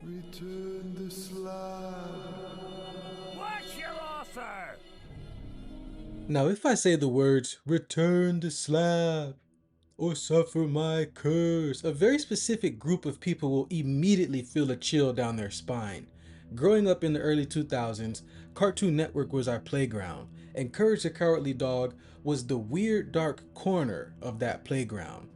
Return the slab. What's your offer? Now, if I say the words, return the slab, or suffer my curse, a very specific group of people will immediately feel a chill down their spine. Growing up in the early 2000s, Cartoon Network was our playground, and Courage the Cowardly Dog was the weird dark corner of that playground.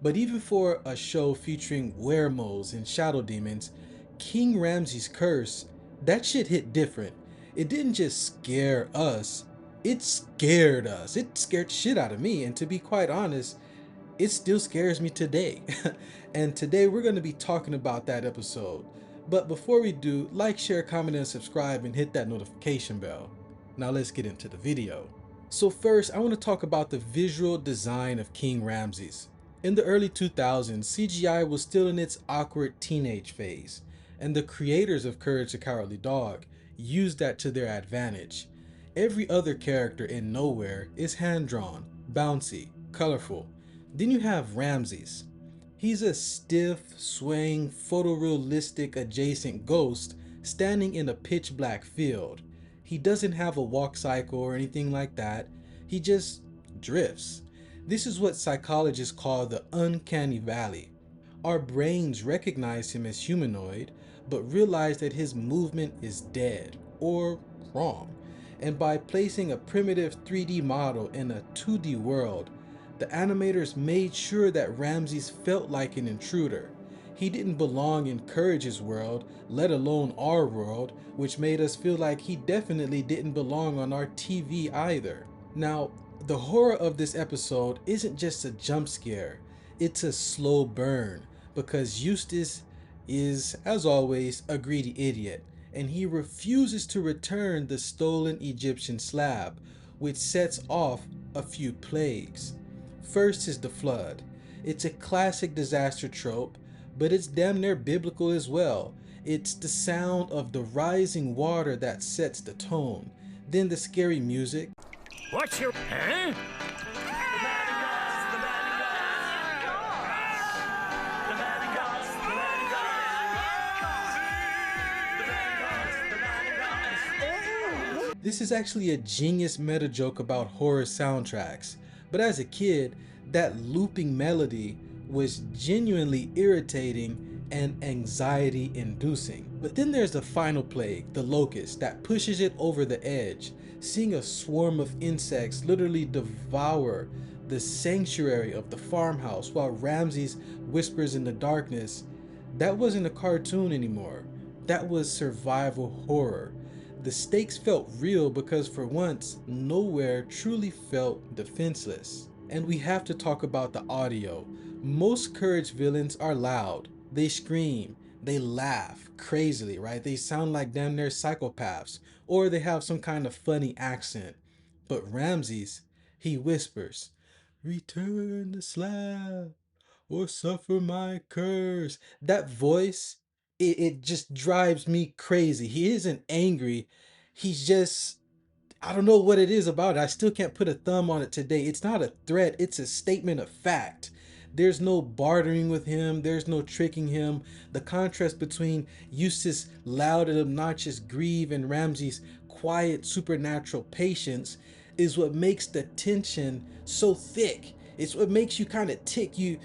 But even for a show featuring werewolves and shadow demons, King Ramses' curse, that shit hit different. It didn't just scare us, it scared us. It scared shit out of me, and to be quite honest, it still scares me today. And today we're going to be talking about that episode. But before we do, like, share, comment, and subscribe, and hit that notification bell. Now let's get into the video. So first, I want to talk about the visual design of King Ramses. In the early 2000s, CGI was still in its awkward teenage phase, and the creators of Courage the Cowardly Dog used that to their advantage. Every other character in Nowhere is hand-drawn, bouncy, colorful. Then you have Ramses. He's a stiff, swaying, photorealistic adjacent ghost standing in a pitch black field. He doesn't have a walk cycle or anything like that. He just drifts. This is what psychologists call the Uncanny Valley. Our brains recognize him as humanoid, but realize that his movement is dead or wrong. And by placing a primitive 3D model in a 2D world, the animators made sure that Ramses felt like an intruder. He didn't belong in Courage's world, let alone our world, which made us feel like he definitely didn't belong on our TV either. Now, the horror of this episode isn't just a jump scare, it's a slow burn, because Eustace is, as always, a greedy idiot, and he refuses to return the stolen Egyptian slab, which sets off a few plagues. First is the flood. It's a classic disaster trope, but it's damn near biblical as well. It's the sound of the rising water that sets the tone. Then the scary music. What's your... Huh? This is actually a genius meta joke about horror soundtracks, but as a kid, that looping melody was genuinely irritating and anxiety inducing. But then there's the final plague, the locust, that pushes it over the edge. Seeing a swarm of insects literally devour the sanctuary of the farmhouse while Ramses whispers in the darkness, that wasn't a cartoon anymore. That was survival horror. The stakes felt real because for once, Nowhere truly felt defenseless. And we have to talk about the audio. Most Courage villains are loud. They scream. They laugh crazily, right? They sound like damn near psychopaths. Or they have some kind of funny accent. But Ramses, he whispers, return the slab or suffer my curse. That voice, it just drives me crazy. He isn't angry. He's just, I don't know what it is about it. I still can't put a thumb on it today. It's not a threat, it's a statement of fact. There's no bartering with him, there's no tricking him. The contrast between Eustace's loud and obnoxious grief and Ramses' quiet supernatural patience is what makes the tension so thick. It's what makes you kind of tick. You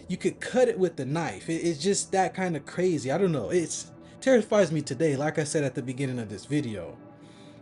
you could cut it with the knife. It's just that kind of crazy. I don't know. It's terrifies me today, like I said at the beginning of this video.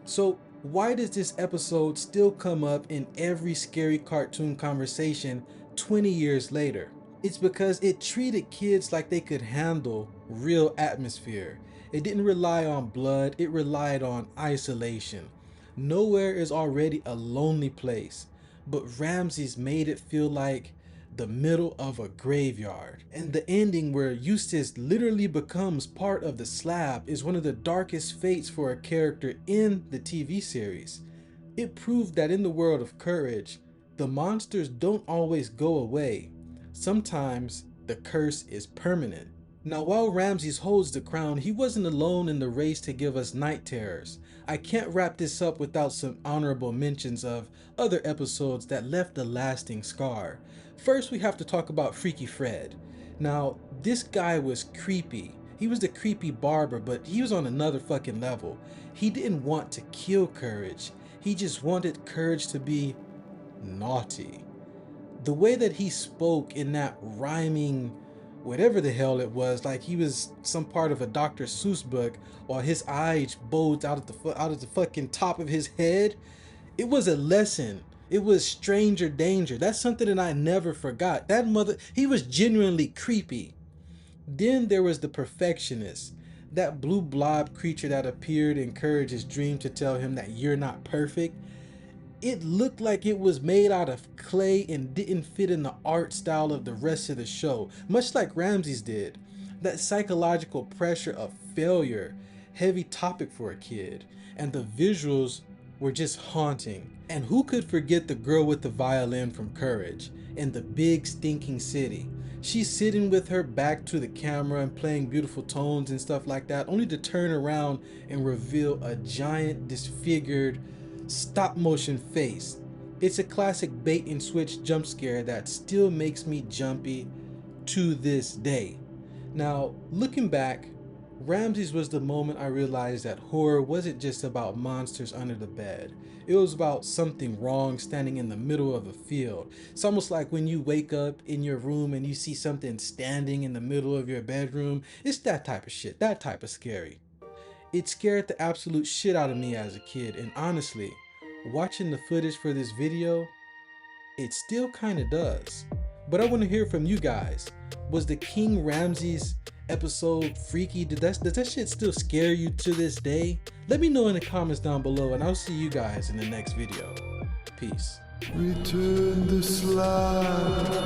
So why does this episode still come up in every scary cartoon conversation 20 years later? It's because it treated kids like they could handle real atmosphere. It didn't rely on blood, it relied on isolation. Nowhere is already a lonely place, but Ramses made it feel like the middle of a graveyard. And the ending where Eustace literally becomes part of the slab is one of the darkest fates for a character in the TV series. It proved that in the world of Courage, the monsters don't always go away. Sometimes the curse is permanent. Now, while Ramses holds the crown, he wasn't alone in the race to give us night terrors. I can't wrap this up without some honorable mentions of other episodes that left a lasting scar. First, we have to talk about Freaky Fred. Now, this guy was creepy. He was the creepy barber, but he was on another fucking level. He didn't want to kill Courage. He just wanted Courage to be naughty. The way that he spoke in that rhyming whatever the hell it was, like he was some part of a Dr. Seuss book, while his eyes bulged out of the fucking top of his head. It was a lesson. It was stranger danger. That's something that I never forgot. He was genuinely creepy. Then there was the Perfectionist, that blue blob creature that appeared in Courage's dream to tell him that you're not perfect. It looked like it was made out of clay and didn't fit in the art style of the rest of the show, much like Ramses did. That psychological pressure of failure, heavy topic for a kid, and the visuals were just haunting. And who could forget the girl with the violin from Courage in the big stinking city? She's sitting with her back to the camera and playing beautiful tones and stuff like that, only to turn around and reveal a giant disfigured stop motion face. It's a classic bait and switch jump scare that still makes me jumpy to this day. Now, looking back, Ramses was the moment I realized that horror wasn't just about monsters under the bed. It was about something wrong standing in the middle of a field. It's almost like when you wake up in your room and you see something standing in the middle of your bedroom. It's that type of shit, that type of scary. It scared the absolute shit out of me as a kid, and honestly, watching the footage for this video, it still kinda does. But I want to hear from you guys. Was the King Ramses episode freaky? Does that shit still scare you to this day? Let me know in the comments down below, and I'll see you guys in the next video. Peace. Return the slab.